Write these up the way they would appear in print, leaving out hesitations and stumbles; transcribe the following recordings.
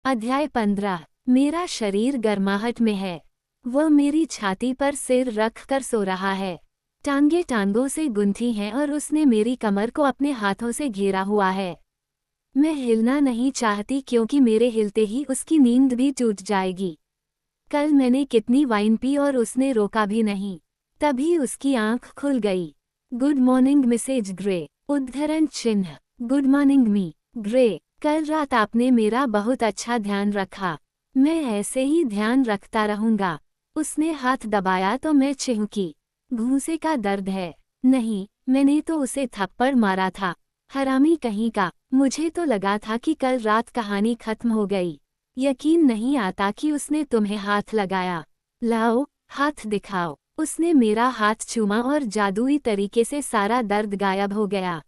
अध्याय 15। मेरा शरीर गर्माहट में है। वह मेरी छाती पर सिर रख कर सो रहा है। टांगे टांगों से गुंथी हैं और उसने मेरी कमर को अपने हाथों से घेरा हुआ है। मैं हिलना नहीं चाहती क्योंकि मेरे हिलते ही उसकी नींद भी टूट जाएगी। कल मैंने कितनी वाइन पी और उसने रोका भी नहीं। तभी उसकी आंख खुल गई। Good morning Mrs Grey. उद्धरण चिन्ह। Good morning Mr Grey. कल रात आपने मेरा बहुत अच्छा ध्यान रखा। मैं ऐसे ही ध्यान रखता रहूंगा। उसने हाथ दबाया तो मैं चिहुकी। घूंसे का दर्द है। नहीं, मैंने तो उसे थप्पड़ मारा था। हरामी कहीं का। मुझे तो लगा था कि कल रात कहानी खत्म हो गई। यकीन नहीं आता कि उसने तुम्हें हाथ लगाया। लाओ, हाथ दिखाओ। उसने मेरा हाथ चूमा और जादुई तरीके से सारा दर्द गायब हो गया।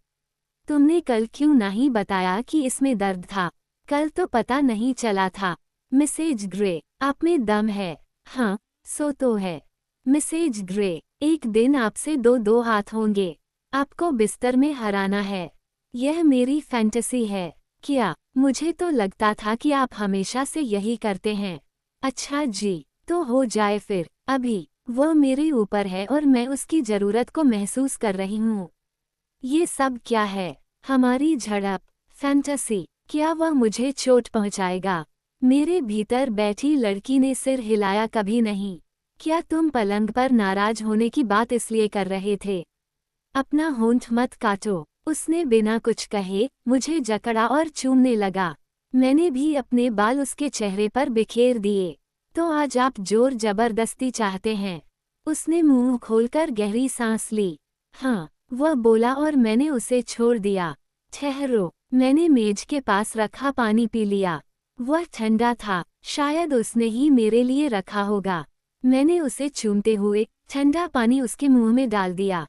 तुमने कल क्यों नहीं बताया कि इसमें दर्द था? कल तो पता नहीं चला था। मिसेज ग्रे, आप में दम है। हाँ, सो तो है। मिसेज ग्रे, एक दिन आपसे दो दो हाथ होंगे। आपको बिस्तर में हराना है। यह मेरी फैंटेसी है। क्या? मुझे तो लगता था कि आप हमेशा से यही करते हैं। अच्छा जी, तो हो जाए फिर। अभी वह मेरे ऊपर है और मैं उसकी जरूरत को महसूस कर रही हूँ। ये सब क्या है? हमारी झड़प, फैंटेसी। क्या वह मुझे चोट पहुंचाएगा? मेरे भीतर बैठी लड़की ने सिर हिलाया कभी नहीं। क्या तुम पलंग पर नाराज होने की बात इसलिए कर रहे थे? अपना होंठ मत काटो। उसने बिना कुछ कहे मुझे जकड़ा और चूमने लगा। मैंने भी अपने बाल उसके चेहरे पर बिखेर दिए। तो आज आप जोर जबरदस्ती चाहते हैं? उसने मुंह खोलकर गहरी सांस ली। हाँ, वह बोला और मैंने उसे छोड़ दिया। ठहरो, मैंने मेज के पास रखा पानी पी लिया। वह ठंडा था, शायद उसने ही मेरे लिए रखा होगा। मैंने उसे चूमते हुए ठंडा पानी उसके मुंह में डाल दिया।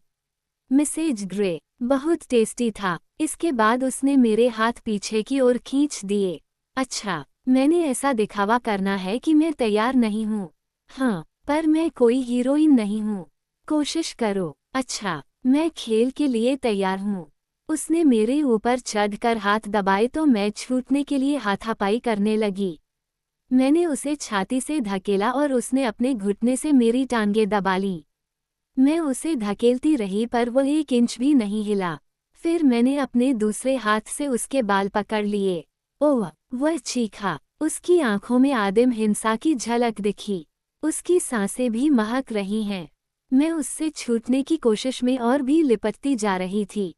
मिसेज ग्रे, बहुत टेस्टी था। इसके बाद उसने मेरे हाथ पीछे की ओर खींच दिए। अच्छा, मैंने ऐसा दिखावा करना है कि मैं तैयार नहीं हूँ। हाँ, पर मैं कोई हीरोइन नहीं हूँ। कोशिश करो। अच्छा, मैं खेल के लिए तैयार हूँ। उसने मेरे ऊपर चढ़कर हाथ दबाए तो मैं छूटने के लिए हाथापाई करने लगी। मैंने उसे छाती से धकेला और उसने अपने घुटने से मेरी टांगें दबा लीं। मैं उसे धकेलती रही पर वह 1 इंच भी नहीं हिला। फिर मैंने अपने दूसरे हाथ से उसके बाल पकड़ लिए। ओह! वह चीखा। उसकी आंखों में आदिम हिंसा की झलक दिखी। उसकी सांसें भी महक रही हैं। मैं उससे छूटने की कोशिश में और भी लिपटती जा रही थी।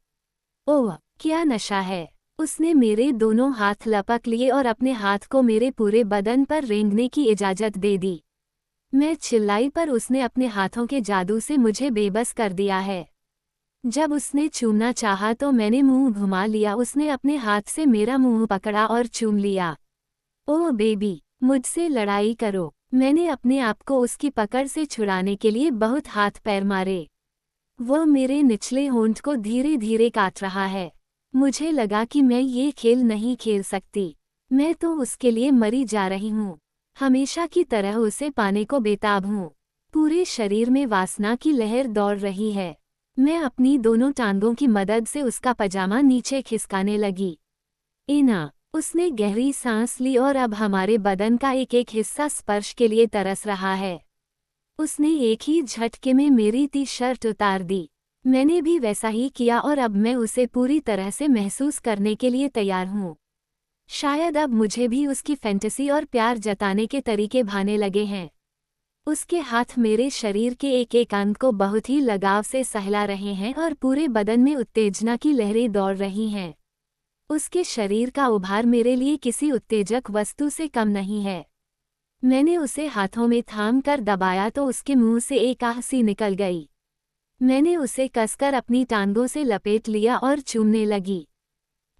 ओह! क्या नशा है! उसने मेरे दोनों हाथ लपक लिए और अपने हाथ को मेरे पूरे बदन पर रेंगने की इजाजत दे दी। मैं चिल्लाई पर उसने अपने हाथों के जादू से मुझे बेबस कर दिया है। जब उसने चूमना चाहा तो मैंने मुंह घुमा लिया। उसने अपने हाथ से मेरा मुंह पकड़ा और चूम लिया। ओह बेबी, मुझसे लड़ाई करो। मैंने अपने आप को उसकी पकड़ से छुड़ाने के लिए बहुत हाथ पैर मारे। वह मेरे निचले होंठ को धीरे धीरे काट रहा है। मुझे लगा कि मैं ये खेल नहीं खेल सकती। मैं तो उसके लिए मरी जा रही हूँ। हमेशा की तरह उसे पाने को बेताब हूँ। पूरे शरीर में वासना की लहर दौड़ रही है। मैं अपनी दोनों टांगों की मदद से उसका पजामा नीचे खिसकाने लगी। इना, उसने गहरी सांस ली और अब हमारे बदन का एक एक हिस्सा स्पर्श के लिए तरस रहा है। उसने एक ही झटके में मेरी टी शर्ट उतार दी। मैंने भी वैसा ही किया और अब मैं उसे पूरी तरह से महसूस करने के लिए तैयार हूँ। शायद अब मुझे भी उसकी फैंटेसी और प्यार जताने के तरीके भाने लगे हैं। उसके हाथ मेरे शरीर के एक एक अंग को बहुत ही लगाव से सहला रहे हैं और पूरे बदन में उत्तेजना की लहरें दौड़ रही हैं। उसके शरीर का उभार मेरे लिए किसी उत्तेजक वस्तु से कम नहीं है। मैंने उसे हाथों में थाम कर दबाया तो उसके मुंह से एक आह सी निकल गई। मैंने उसे कसकर अपनी टांगों से लपेट लिया और चूमने लगी।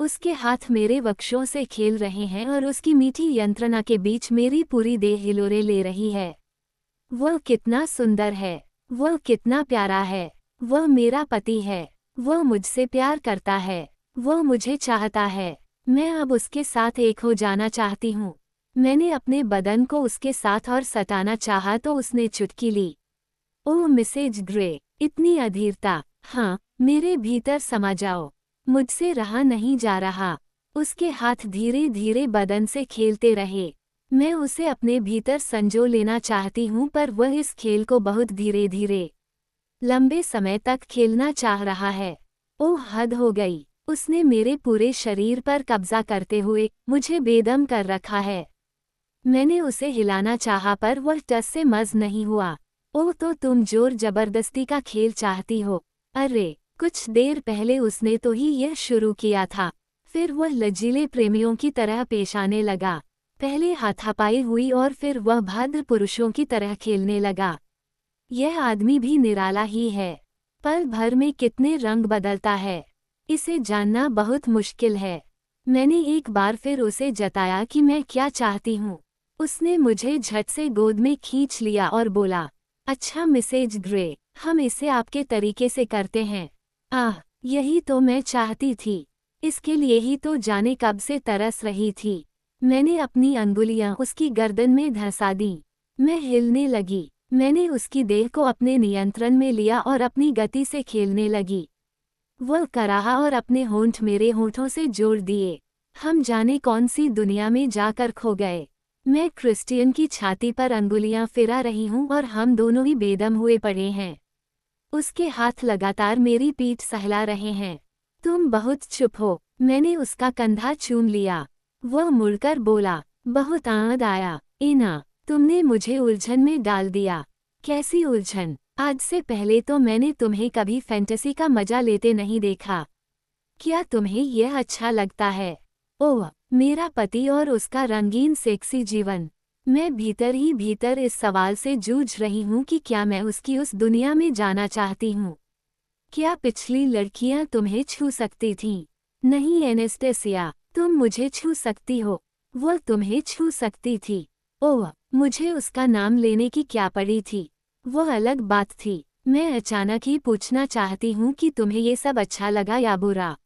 उसके हाथ मेरे वक्षों से खेल रहे हैं और उसकी मीठी यंत्रणा के बीच मेरी पूरी देह हिलोरे ले रही है। वह कितना सुंदर है। वह कितना प्यारा है। वह मेरा पति है। वह मुझसे प्यार करता है। वह मुझे चाहता है। मैं अब उसके साथ एक हो जाना चाहती हूँ। मैंने अपने बदन को उसके साथ और सटाना चाहा तो उसने चुटकी ली। ओह मिसेज ग्रे, इतनी अधीरता। हाँ, मेरे भीतर समा जाओ। मुझसे रहा नहीं जा रहा। उसके हाथ धीरे धीरे बदन से खेलते रहे। मैं उसे अपने भीतर संजो लेना चाहती हूँ, पर वह इस खेल को बहुत धीरे धीरे लंबे समय तक खेलना चाह रहा है। ओह, हद हो गई। उसने मेरे पूरे शरीर पर कब्जा करते हुए मुझे बेदम कर रखा है। मैंने उसे हिलाना चाहा, पर वह टस से मज नहीं हुआ। ओह, तो तुम जोर जबरदस्ती का खेल चाहती हो। अरे, कुछ देर पहले उसने तो ही यह शुरू किया था। फिर वह लचीले प्रेमियों की तरह पेश आने लगा। पहले हाथापाई हुई और फिर वह भद्र पुरुषों की तरह खेलने लगा। यह आदमी भी निराला ही है। पल भर में कितने रंग बदलता है, इसे जानना बहुत मुश्किल है। मैंने एक बार फिर उसे जताया कि मैं क्या चाहती हूँ। उसने मुझे झट से गोद में खींच लिया और बोला, अच्छा मिसेज ग्रे, हम इसे आपके तरीके से करते हैं। आह, यही तो मैं चाहती थी। इसके लिए ही तो जाने कब से तरस रही थी। मैंने अपनी अंगुलियां उसकी गर्दन में धंसा दी। मैं हिलने लगी। मैंने उसकी देह को अपने नियंत्रण में लिया और अपनी गति से खेलने लगी। वह कराहा और अपने होंठ मेरे होंठों से जोड़ दिए। हम जाने कौन सी दुनिया में जाकर खो गए। मैं क्रिस्टियन की छाती पर अंगुलियां फिरा रही हूं और हम दोनों ही बेदम हुए पड़े हैं। उसके हाथ लगातार मेरी पीठ सहला रहे हैं। तुम बहुत चुप हो। मैंने उसका कंधा चूम लिया। वह मुड़कर बोला, बहुत आनंद आया। इना, तुमने मुझे उलझन में डाल दिया। कैसी उलझन? आज से पहले तो मैंने तुम्हें कभी फैंटेसी का मजा लेते नहीं देखा। क्या तुम्हें यह अच्छा लगता है? ओह, मेरा पति और उसका रंगीन सेक्सी जीवन। मैं भीतर ही भीतर इस सवाल से जूझ रही हूँ कि क्या मैं उसकी उस दुनिया में जाना चाहती हूँ। क्या पिछली लड़कियां तुम्हें छू सकती थीं? नहीं एनेस्टेसिया, तुम मुझे छू सकती हो। वह तुम्हें छू सकती थी। ओह, मुझे उसका नाम लेने की क्या पड़ी थी? वह अलग बात थी। मैं अचानक ही पूछना चाहती हूँ कि तुम्हें ये सब अच्छा लगा या बुरा।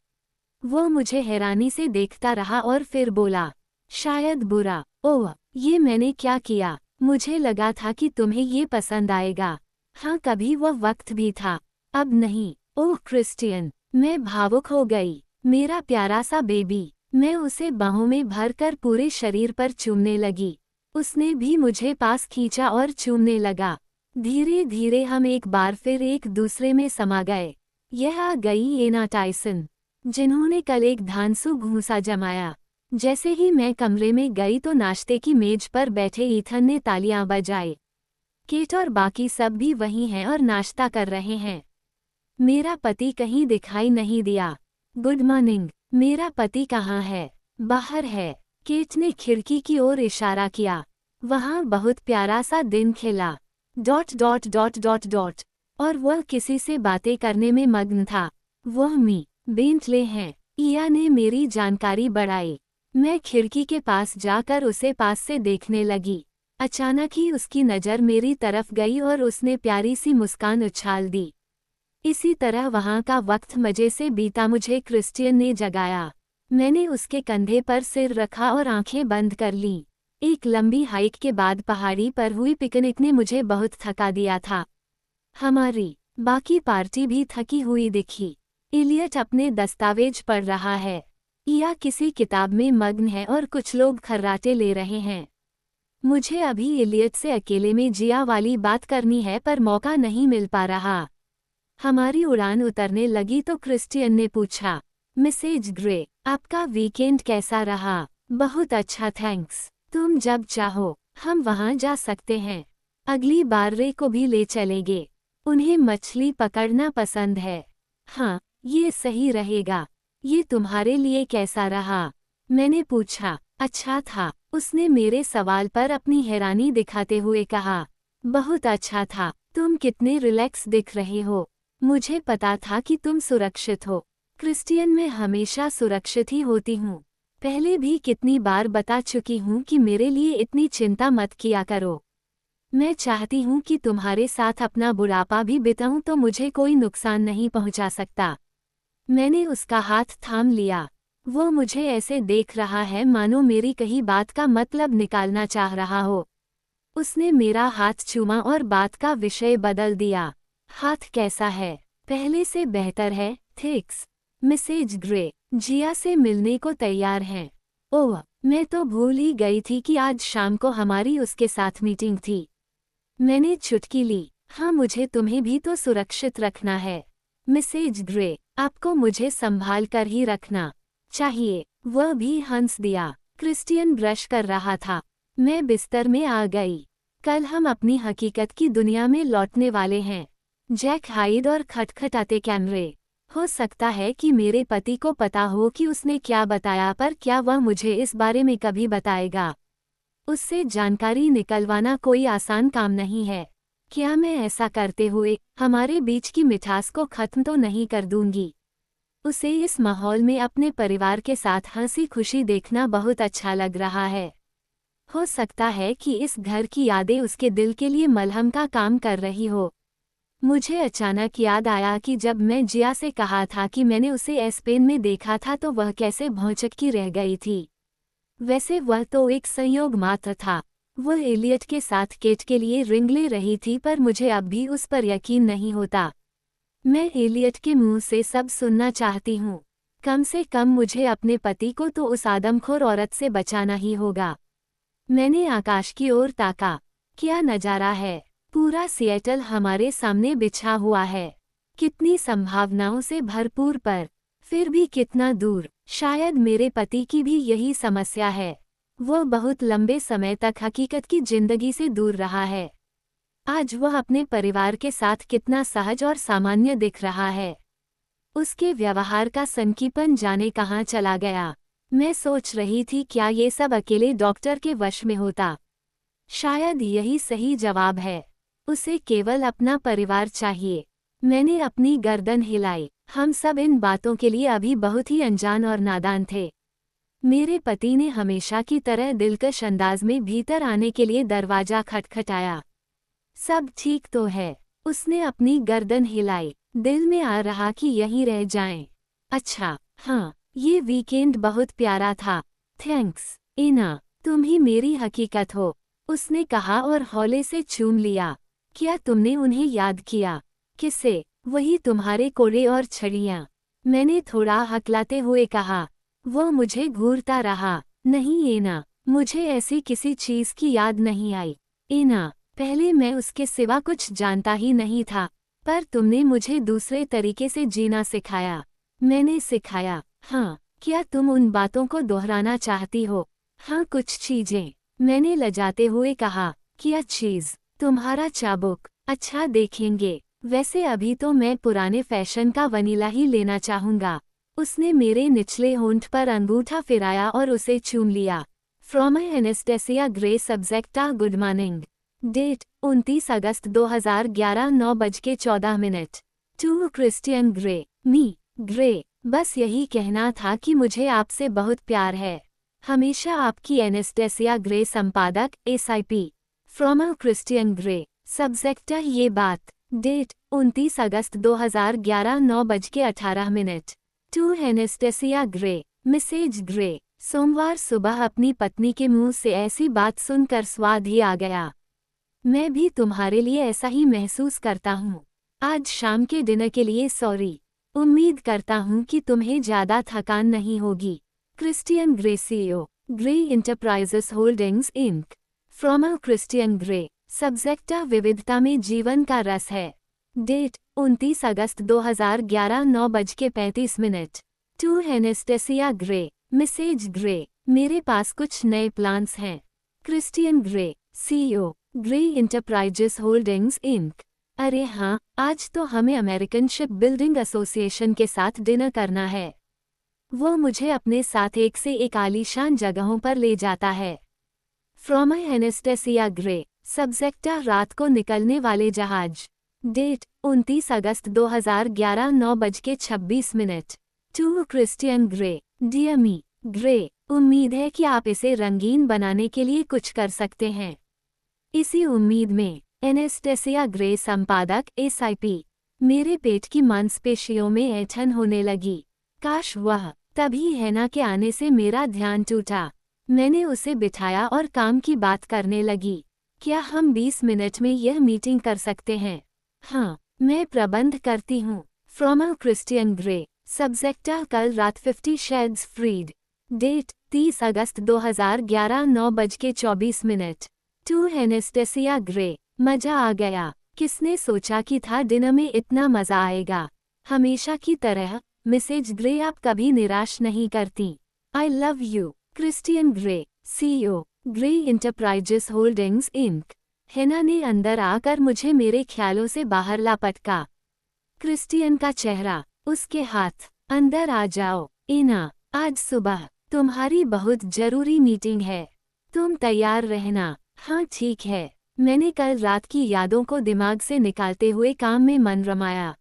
वह मुझे हैरानी से देखता रहा और फिर बोला, शायद बुरा। ओह, ये मैंने क्या किया? मुझे लगा था कि तुम्हें ये पसंद आएगा। हाँ, कभी वह वक्त भी था, अब नहीं। ओह क्रिस्टियन, मैं भावुक हो गई। मेरा प्यारा सा बेबी। मैं उसे बाहों में भरकर पूरे शरीर पर चूमने लगी। उसने भी मुझे पास खींचा और चूमने लगा। धीरे धीरे हम एक बार फिर एक दूसरे में समा गए। यह आ गई एना टाइसन, जिन्होंने कल एक धांसू घूंसा जमाया। जैसे ही मैं कमरे में गई तो नाश्ते की मेज पर बैठे ईथन ने तालियां बजाई। केट और बाकी सब भी वहीं हैं और नाश्ता कर रहे हैं। मेरा पति कहीं दिखाई नहीं दिया। Good morning. मेरा पति कहाँ है? बाहर है। केट ने खिड़की की ओर इशारा किया। वहाँ बहुत प्यारा सा दिन खिला। ... और वह किसी से बातें करने में मग्न था। वह मी बेंटले हैं। इया ने मेरी जानकारी बढ़ाई। मैं खिड़की के पास जाकर उसे पास से देखने लगी। अचानक ही उसकी नज़र मेरी तरफ गई और उसने प्यारी सी मुस्कान उछाल दी। इसी तरह वहाँ का वक्त मजे से बीता। मुझे क्रिस्टियन ने जगाया। मैंने उसके कंधे पर सिर रखा और आंखें बंद कर लीं। एक लंबी हाइक के बाद पहाड़ी पर हुई पिकनिक ने मुझे बहुत थका दिया था। हमारी बाकी पार्टी भी थकी हुई दिखी। इलियट अपने दस्तावेज पढ़ रहा है। इया किसी किताब में मग्न है और कुछ लोग खर्राटे ले रहे हैं। मुझे अभी इलियट से अकेले में जिया वाली बात करनी है, पर मौका नहीं मिल पा रहा। हमारी उड़ान उतरने लगी तो क्रिस्टियन ने पूछा, मिसेज ग्रे, आपका वीकेंड कैसा रहा? बहुत अच्छा थैंक्स। तुम जब चाहो हम वहाँ जा सकते हैं। अगली बार रे को भी ले चलेंगे। उन्हें मछली पकड़ना पसंद है। हाँ, ये सही रहेगा। ये तुम्हारे लिए कैसा रहा? मैंने पूछा। अच्छा था। उसने मेरे सवाल पर अपनी हैरानी दिखाते हुए कहा, बहुत अच्छा था। तुम कितने रिलैक्स दिख रहे हो। मुझे पता था कि तुम सुरक्षित हो। क्रिस्टियन, मैं हमेशा सुरक्षित ही होती हूँ। पहले भी कितनी बार बता चुकी हूँ कि मेरे लिए इतनी चिंता मत किया करो। मैं चाहती हूँ कि तुम्हारे साथ अपना बुढ़ापा भी बिताऊं तो मुझे कोई नुकसान नहीं पहुँचा सकता। मैंने उसका हाथ थाम लिया। वो मुझे ऐसे देख रहा है मानो मेरी कही बात का मतलब निकालना चाह रहा हो। उसने मेरा हाथ चूमा और बात का विषय बदल दिया। हाथ कैसा है? पहले से बेहतर है, थैंक्स। मिसेज ग्रे, जिया से मिलने को तैयार हैं। ओह, मैं तो भूल ही गई थी कि आज शाम को हमारी उसके साथ मीटिंग थी। मैंने चुटकी ली। हाँ, मुझे तुम्हें भी तो सुरक्षित रखना है मिसेज ग्रे, आपको मुझे संभाल कर ही रखना चाहिए। वह भी हंस दिया। क्रिस्टियन ब्रश कर रहा था। मैं बिस्तर में आ गई। कल हम अपनी हकीकत की दुनिया में लौटने वाले हैं। जैक हाइड और खटखटाते कैमरे। हो सकता है कि मेरे पति को पता हो कि उसने क्या बताया, पर क्या वह मुझे इस बारे में कभी बताएगा? उससे जानकारी निकलवाना कोई आसान काम नहीं है। क्या मैं ऐसा करते हुए हमारे बीच की मिठास को खत्म तो नहीं कर दूंगी? उसे इस माहौल में अपने परिवार के साथ हंसी खुशी देखना बहुत अच्छा लग रहा है। हो सकता है कि इस घर की यादें उसके दिल के लिए मलहम का काम कर रही हो। मुझे अचानक याद आया कि जब मैं जिया से कहा था कि मैंने उसे स्पेन में देखा था तो वह कैसे भौंचक्की रह गई थी। वैसे वह तो एक संयोग मात्र था। वह एलियट के साथ केट के लिए रिंग ले रही थी, पर मुझे अब भी उस पर यकीन नहीं होता। मैं एलियट के मुंह से सब सुनना चाहती हूँ। कम से कम मुझे अपने पति को तो उस आदमखोर औरत से बचाना ही होगा। मैंने आकाश की ओर ताका। क्या नजारा है! पूरा सिएटल हमारे सामने बिछा हुआ है। कितनी संभावनाओं से भरपूर, पर फिर भी कितना दूर। शायद मेरे पति की भी यही समस्या है। वह बहुत लंबे समय तक हकीकत की जिंदगी से दूर रहा है। आज वह अपने परिवार के साथ कितना सहज और सामान्य दिख रहा है। उसके व्यवहार का सनकीपन जाने कहाँ चला गया। मैं सोच रही थी, क्या ये सब अकेले डॉक्टर के वश में होता? शायद यही सही जवाब है। उसे केवल अपना परिवार चाहिए। मैंने अपनी गर्दन हिलाई। हम सब इन बातों के लिए अभी बहुत ही अनजान और नादान थे। मेरे पति ने हमेशा की तरह दिलकश अंदाज में भीतर आने के लिए दरवाजा खटखटाया। सब ठीक तो है? उसने अपनी गर्दन हिलाई। दिल में आ रहा कि यहीं रह जाएं। अच्छा, हाँ, ये वीकेंड बहुत प्यारा था। थैंक्स, इना, तुम ही मेरी हकीकत हो, उसने कहा और हौले से चूम लिया। क्या तुमने उन्हें याद किया? किसे? वही तुम्हारे कोड़े और छड़ियाँ, मैंने थोड़ा हकलाते हुए कहा। वह मुझे घूरता रहा। नहीं एना, मुझे ऐसी किसी चीज़ की याद नहीं आई। एना, पहले मैं उसके सिवा कुछ जानता ही नहीं था, पर तुमने मुझे दूसरे तरीके से जीना सिखाया। मैंने सिखाया? हाँ। क्या तुम उन बातों को दोहराना चाहती हो? हाँ, कुछ चीजें, मैंने लजाते हुए कहा। क्या चीज़? तुम्हारा चाबुक। अच्छा, देखेंगे। वैसे अभी तो मैं पुराने फैशन का वनीला ही लेना चाहूँगा। उसने मेरे निचले होंठ पर अंगूठा फिराया और उसे चूम लिया। फ्रॉम एनेस्टेसिया ग्रे, सब्जेक्टा, गुड मॉर्निंग। डेट 29 अगस्त 2011, 9:14। टू क्रिस्टियन ग्रे, मी ग्रे। बस यही कहना था कि मुझे आपसे बहुत प्यार है। हमेशा आपकी एनेस्टेसिया ग्रे, संपादक, SIP। फ्रॉम क्रिस्टियन ग्रे, सब्जेक्टा। ये बात। डेट 29 अगस्त 2011, 9:18। To Anastasia Grey, Mrs Grey. सोमवार सुबह अपनी पत्नी के मुंह से ऐसी बात सुनकर स्वाद ही आ गया। मैं भी तुम्हारे लिए ऐसा ही महसूस करता हूँ। आज शाम के डिनर के लिए सॉरी। उम्मीद करता हूँ कि तुम्हें ज़्यादा थकान नहीं होगी। Christian Grey, CEO, Grey Enterprises Holdings Inc. From Christian Grey, सब्जेक्टा। विविधता में जीवन का रस है। डेट 29 अगस्त 2011, 9:35। To Anastasia Grey, Mrs Grey. मेरे पास कुछ नए प्लान्स हैं। Christian Grey, CEO, Grey Enterprises Holdings Inc. अरे हाँ, आज तो हमें अमेरिकन शिप बिल्डिंग एसोसिएशन के साथ डिनर करना है। वो मुझे अपने साथ एक से एक आलीशान जगहों पर ले जाता है। फ्रॉम एनेस्टेसिया ग्रे, सब्जेक्टा। रात को निकलने वाले जहाज। डेट 29 अगस्त 2011, 9:26। To Christian Grey, dear me Grey. उम्मीद है कि आप इसे रंगीन बनाने के लिए कुछ कर सकते हैं। इसी उम्मीद में, एनेस्टेसिया ग्रे, संपादक, SIP। मेरे पेट की मांसपेशियों में ऐंठन होने लगी। काश वह तभी हैना के आने से मेरा ध्यान टूटा। मैंने उसे बिठाया और काम की बात करने लगी। क्या हम 20 मिनट में यह मीटिंग कर सकते हैं? हाँ, मैं प्रबंध करती हूँ। फ्रॉम क्रिस्टियन ग्रे, सब्जेक्टा कल रात 50 शेड्स फ्रीड। डेट 30 अगस्त 2011 9:24। To Anastasia Grey. मजा आ गया। किसने सोचा कि था डिनर में इतना मजा आएगा। हमेशा की तरह मिसेज ग्रे आप कभी निराश नहीं करती। I love you. Christian Grey, CEO, Grey Enterprises Holdings Inc. Hannah ने अंदर आकर मुझे मेरे ख्यालों से बाहर लापटका। क्रिस्टियन का चेहरा, उसके हाथ। अंदर आ जाओ इना, आज सुबह तुम्हारी बहुत जरूरी मीटिंग है। तुम तैयार रहना। हाँ ठीक है। मैंने कल रात की यादों को दिमाग से निकालते हुए काम में मन रमाया।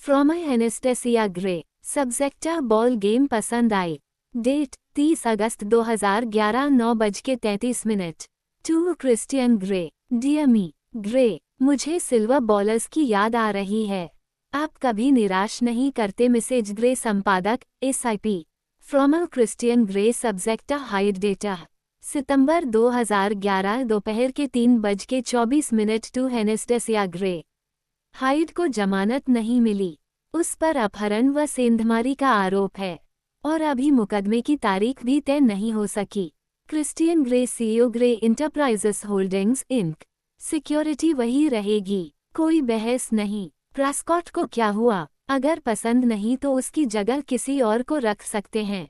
From Anastasia Grey. सब्जेक्टा बॉल गेम पसंद आई। डेट 30 अगस्त 2011 9:33। To Christian Grey. Dear me Grey, मुझे सिल्वर बॉलर्स की याद आ रही है। आप कभी निराश नहीं करते मिसेज ग्रे। संपादक SIP। From Christian Grey. सब्जेक्टा हाइड डेटा सितंबर 2011 दोपहर के 3:24। To Anastasia grey. हाइड को जमानत नहीं मिली। उस पर अपहरण व सेंधमारी का आरोप है और अभी मुकदमे की तारीख भी तय नहीं हो सकी। Christian Grey CEO Grey Enterprises Holdings Inc. Security वही रहेगी, कोई बहस नहीं। प्रेस्कॉट को क्या हुआ? अगर पसंद नहीं तो उसकी जगह किसी और को रख सकते हैं।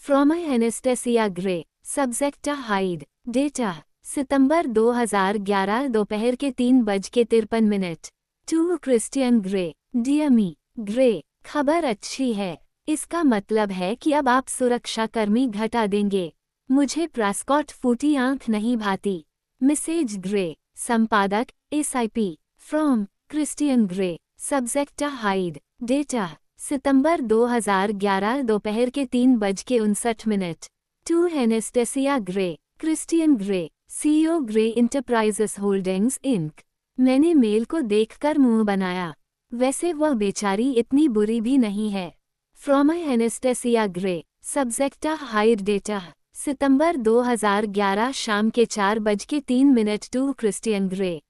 From Anastasia Grey. सब्जेक्टा हाइड डेटा सितंबर 2011 दोपहर के 3:53। To Christian Grey. Dear me Grey, खबर अच्छी है। इसका मतलब है कि अब आप सुरक्षाकर्मी घटा देंगे। मुझे प्रेस्कॉट फूटी आंख नहीं भाती। Mrs Grey. संपादक SIP। From Christian Grey. सब्जेक्टा हाइड डेटा सितंबर 2011 दोपहर के 3:59। To Anastasia Grey. Christian Grey CEO Grey Enterprises Holdings Inc. मैंने मेल को देखकर मुंह बनाया। वैसे वह बेचारी इतनी बुरी भी नहीं है। From Anastasia Grey. सब्जेक्टा हाइड डेटा सितंबर 2011 शाम के 4:03। To Christian Grey.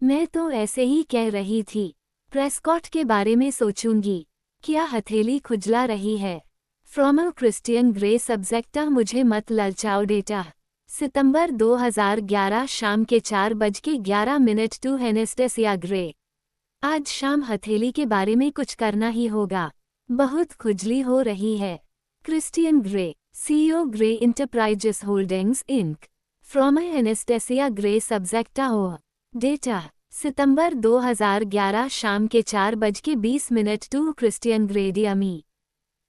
मैं तो ऐसे ही कह रही थी। प्रेस्कॉट के बारे में सोचूंगी। क्या हथेली खुजला रही है? From Christian Grey. सब्जेक्टा मुझे मत ललचाओ डेटा सितंबर 2011 शाम के 4:11। To Anastasia Grey. आज शाम हथेली के बारे में कुछ करना ही होगा। बहुत खुजली हो रही है। Christian Grey CEO Grey Enterprises Holdings Inc. From Anastasia Grey. सब्जेक्टा हो डेटा सितंबर 2011 शाम के 4:20। To Christian Grey. Dear me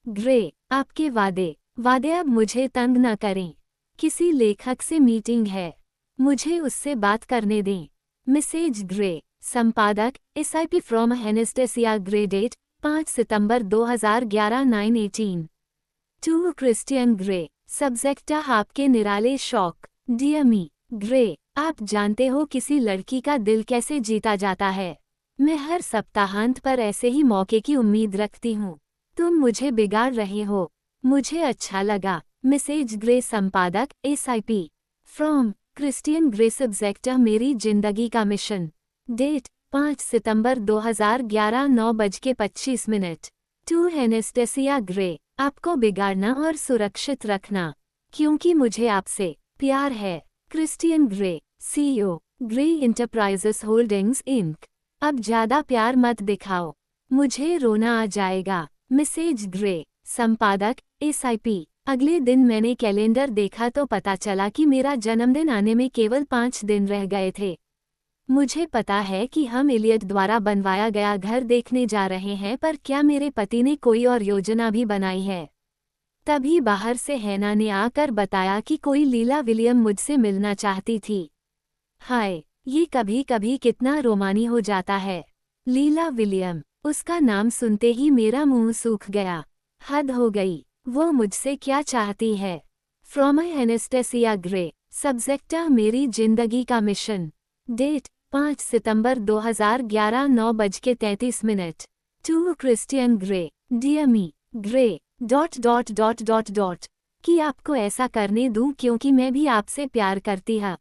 Grey, आपके वादे अब मुझे तंग न करें। किसी लेखक से मीटिंग है, मुझे उससे बात करने दें। Mrs Grey. संपादक SIP। From Anastasia Grey. Date 5 सितंबर 2011 9:18। To Christian Grey. सब्जेक्टा आपके निराले शौक। डियर मी ग्रे, आप जानते हो किसी लड़की का दिल कैसे जीता जाता है। मैं हर सप्ताहांत पर ऐसे ही मौके की उम्मीद रखती हूँ। तुम मुझे बिगाड़ रहे हो। मुझे अच्छा लगा। Mrs Grey. संपादक SIP। From Christian Grey. सब्जेक्टा मेरी जिंदगी का मिशन। डेट 5 सितंबर 2011 9:25। To Anastasia Grey. आपको बिगाड़ना और सुरक्षित रखना, क्योंकि मुझे आपसे प्यार है। Christian Grey CEO Grey Enterprises Holdings Inc. अब ज्यादा प्यार मत दिखाओ, मुझे रोना आ जाएगा। Mrs Grey. संपादक SIP। अगले दिन मैंने कैलेंडर देखा तो पता चला कि मेरा जन्मदिन आने में केवल 5 दिन रह गए थे। मुझे पता है कि हम इलियट द्वारा बनवाया गया घर देखने जा रहे हैं, पर क्या मेरे पति ने कोई और योजना भी बनाई है? तभी बाहर से हैना ने आकर बताया कि कोई लीला विलियम मुझसे मिलना चाहती थी। हाय, ये कभी कभी कितना रोमानी हो जाता है। लीला विलियम, उसका नाम सुनते ही मेरा मुंह सूख गया। हद हो गई। वो मुझसे क्या चाहती है? From Anastasia Grey. सब्जेक्टा मेरी जिंदगी का मिशन। डेट 5 सितंबर 2011 9:33। To Christian Grey. Dear me Grey कि आपको ऐसा करने दूं क्योंकि मैं भी आपसे प्यार करती हूँ।